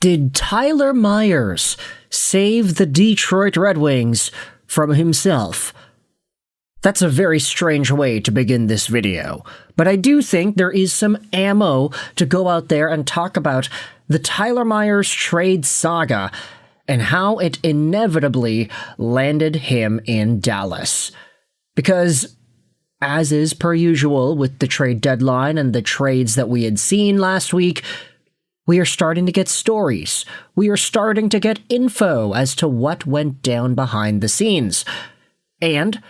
Did Tyler Myers save the Detroit Red Wings from himself? That's a very strange way to begin this video, but I do think there is some ammo to go out there and talk about the Tyler Myers trade saga and how it inevitably landed him in Dallas. Because, as is per usual with the trade deadline and the trades that we had seen last week, we are starting to get stories. We are starting to get info as to what went down behind the scenes. And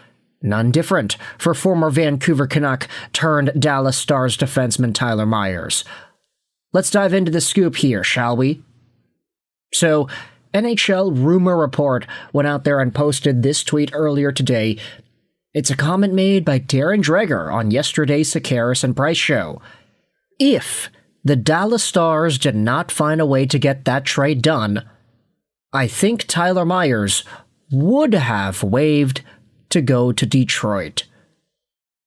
none different for former Vancouver Canuck turned Dallas Stars defenseman Tyler Myers. Let's dive into the scoop here, shall we? So, NHL Rumor Report went out there and posted this tweet earlier today. It's a comment made by Darren Dreger on yesterday's Schaefer and Price show. If the Dallas Stars did not find a way to get that trade done, I think Tyler Myers would have waived to go to Detroit.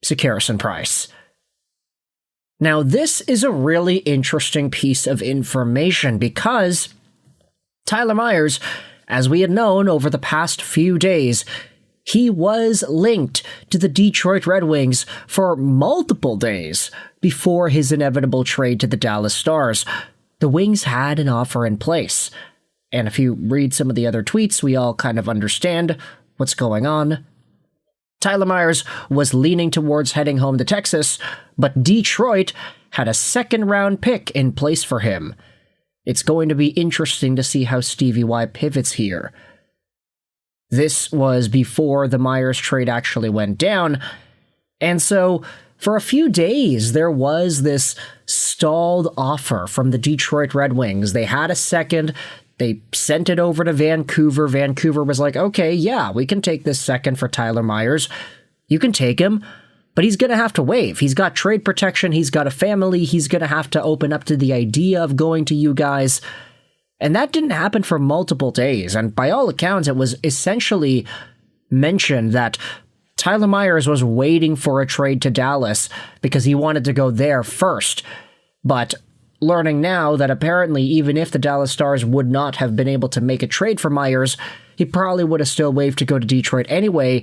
Schaefer and Price. Now, this is a really interesting piece of information because Tyler Myers, as we had known over the past few days, he was linked to the Detroit Red Wings for multiple days before his inevitable trade to the Dallas Stars. The Wings had an offer in place, and if you read some of the other tweets, we all kind of understand what's going on. Tyler Myers was leaning towards heading home to Texas, but Detroit had a second-round pick in place for him. It's going to be interesting to see how Stevie Y pivots here. This was before the Myers trade actually went down, and so for a few days there was this stalled offer from the Detroit Red Wings. They had a second, they sent it over to Vancouver. Vancouver was like, okay, yeah, we can take this second for Tyler Myers. You can take him, but he's going to have to waive. He's got trade protection, he's got a family, he's going to have to open up to the idea of going to you guys. And that didn't happen for multiple days, and by all accounts, it was essentially mentioned that Tyler Myers was waiting for a trade to Dallas because he wanted to go there first. But learning now that apparently even if the Dallas Stars would not have been able to make a trade for Myers, he probably would have still waived to go to Detroit anyway.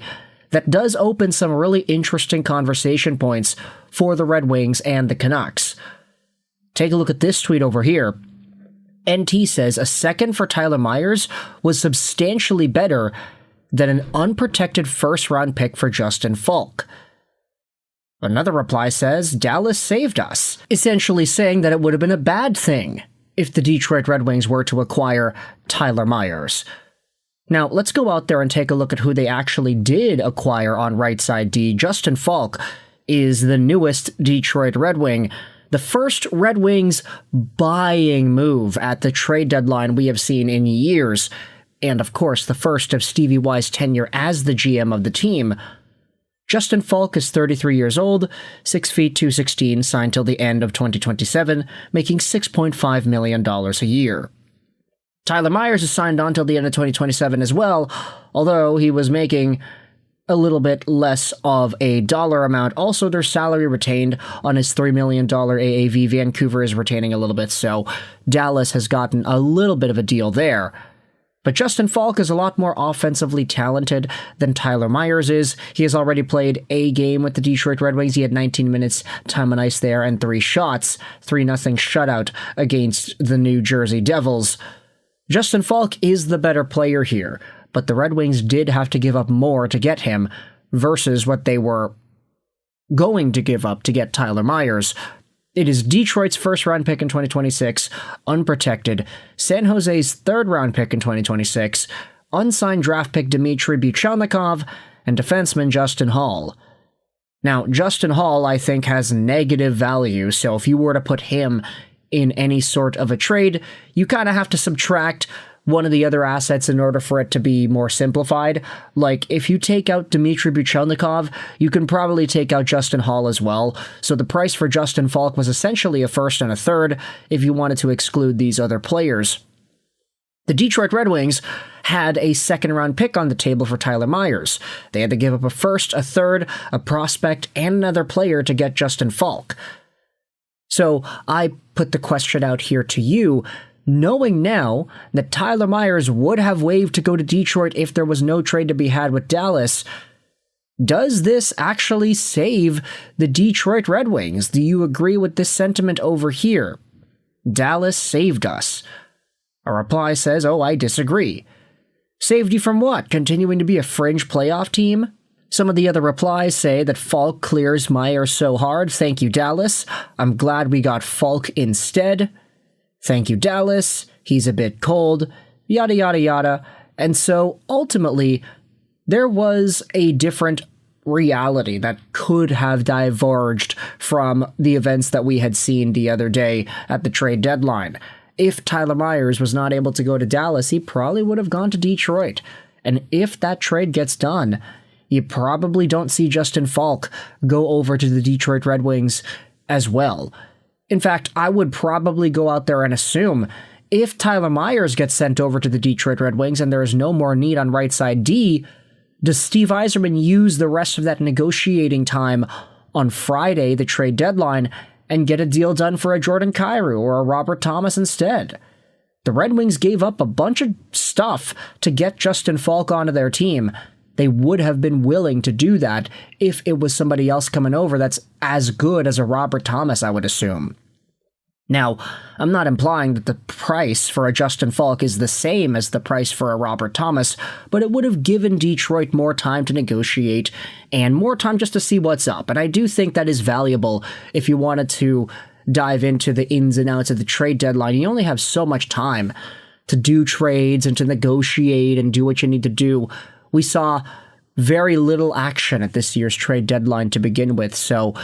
That does open some really interesting conversation points for the Red Wings and the Canucks. Take a look at this tweet over here. NT says a second for Tyler Myers was substantially better than an unprotected first-round pick for Justin Faulk. Another reply says, Dallas saved us, essentially saying that it would have been a bad thing if the Detroit Red Wings were to acquire Tyler Myers. Now, let's go out there and take a look at who they actually did acquire on right side D. Justin Faulk is the newest Detroit Red Wing, the first Red Wings buying move at the trade deadline we have seen in years, and of course the first of Stevie Y's tenure as the GM of the team. Justin Faulk is 33 years old, 6 feet 216, signed till the end of 2027, making $6.5 million a year. Tyler Myers is signed on till the end of 2027 as well, although he was making a little bit less of a dollar amount. Also, their salary retained on his $3 million AAV. Vancouver is retaining a little bit, so Dallas has gotten a little bit of a deal there. But Justin Faulk is a lot more offensively talented than Tyler Myers is. He has already played a game with the Detroit Red Wings. He had 19 minutes time on ice there and 3 shots, 3-0 shutout against the New Jersey Devils. Justin Faulk is the better player here, but the Red Wings did have to give up more to get him versus what they were going to give up to get Tyler Myers. It is Detroit's first-round pick in 2026, unprotected, San Jose's third-round pick in 2026, unsigned draft pick Dmitry Buchelnikov, and defenseman Justin Hall. Now, Justin Hall, I think, has negative value, so if you were to put him in any sort of a trade, you kind of have to subtract one of the other assets in order for it to be more simplified. Like, if you take out Dmitry Buchelnikov, you can probably take out Justin Hall as well, so the price for Justin Faulk was essentially a first and a third if you wanted to exclude these other players. The Detroit Red Wings had a second-round pick on the table for Tyler Myers. They had to give up a first, a third, a prospect, and another player to get Justin Faulk. So I put the question out here to you, knowing now that Tyler Myers would have waived to go to Detroit if there was no trade to be had with Dallas, does this actually save the Detroit Red Wings? Do you agree with this sentiment over here? Dallas saved us. A reply says, oh, I disagree. Saved you from what? Continuing to be a fringe playoff team? Some of the other replies say that Faulk clears Myers so hard. Thank you, Dallas. I'm glad we got Faulk instead. Thank you, Dallas. He's a bit cold. Yada, yada, yada. And so, ultimately, there was a different reality that could have diverged from the events that we had seen the other day at the trade deadline. If Tyler Myers was not able to go to Dallas, he probably would have gone to Detroit. And if that trade gets done, you probably don't see Justin Faulk go over to the Detroit Red Wings as well. In fact, I would probably go out there and assume if Tyler Myers gets sent over to the Detroit Red Wings and there is no more need on right side D, does Steve Yzerman use the rest of that negotiating time on Friday, the trade deadline, and get a deal done for a Jordan Kyrou or a Robert Thomas instead? The Red Wings gave up a bunch of stuff to get Justin Faulk onto their team. They would have been willing to do that if it was somebody else coming over that's as good as a Robert Thomas, I would assume. Now, I'm not implying that the price for a Justin Faulk is the same as the price for a Robert Thomas, but it would have given Detroit more time to negotiate and more time just to see what's up. And I do think that is valuable if you wanted to dive into the ins and outs of the trade deadline. You only have so much time to do trades and to negotiate and do what you need to do. We saw very little action at this year's trade deadline to begin with, so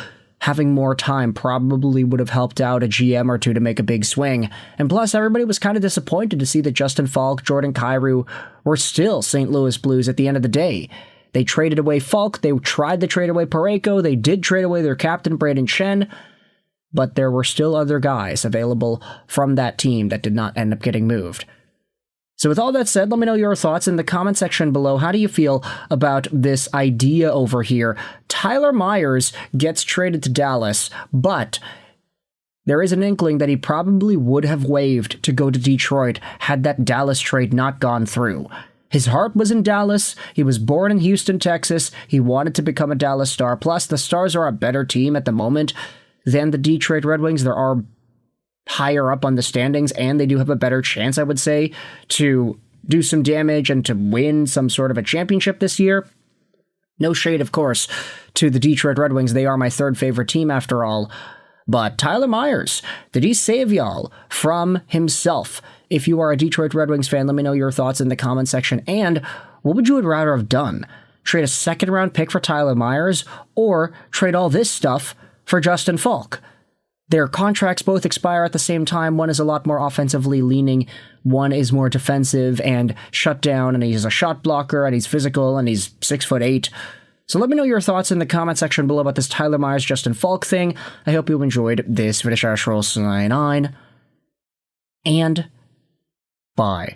having more time probably would have helped out a GM or two to make a big swing. And plus, everybody was kind of disappointed to see that Justin Faulk, Jordan Kyrou were still St. Louis Blues at the end of the day. They traded away Faulk, they tried to trade away Parayko, they did trade away their captain, Brayden Schenn, but there were still other guys available from that team that did not end up getting moved. So with all that said, let me know your thoughts in the comment section below. How do you feel about this idea over here? Tyler Myers gets traded to Dallas, but there is an inkling that he probably would have waived to go to Detroit had that Dallas trade not gone through. His heart was in Dallas. He was born in Houston, Texas. He wanted to become a Dallas Star. Plus, the Stars are a better team at the moment than the Detroit Red Wings. There are higher up on the standings, and they do have a better chance, I would say, to do some damage and to win some sort of a championship this year. No shade, of course, to the Detroit Red Wings. They are my third favorite team after all. But Tyler Myers, did he save y'all from himself? If you are a Detroit Red Wings fan, let me know your thoughts in the comment section. And what would you rather have done? Trade a second-round pick for Tyler Myers or trade all this stuff for Justin Faulk? Their contracts both expire at the same time. One is a lot more offensively leaning. One is more defensive and shut down, and he's a shot blocker, and he's physical, and he's 6'8". So let me know your thoughts in the comment section below about this Tyler Myers, Justin Faulk thing. I hope you enjoyed this video. And bye.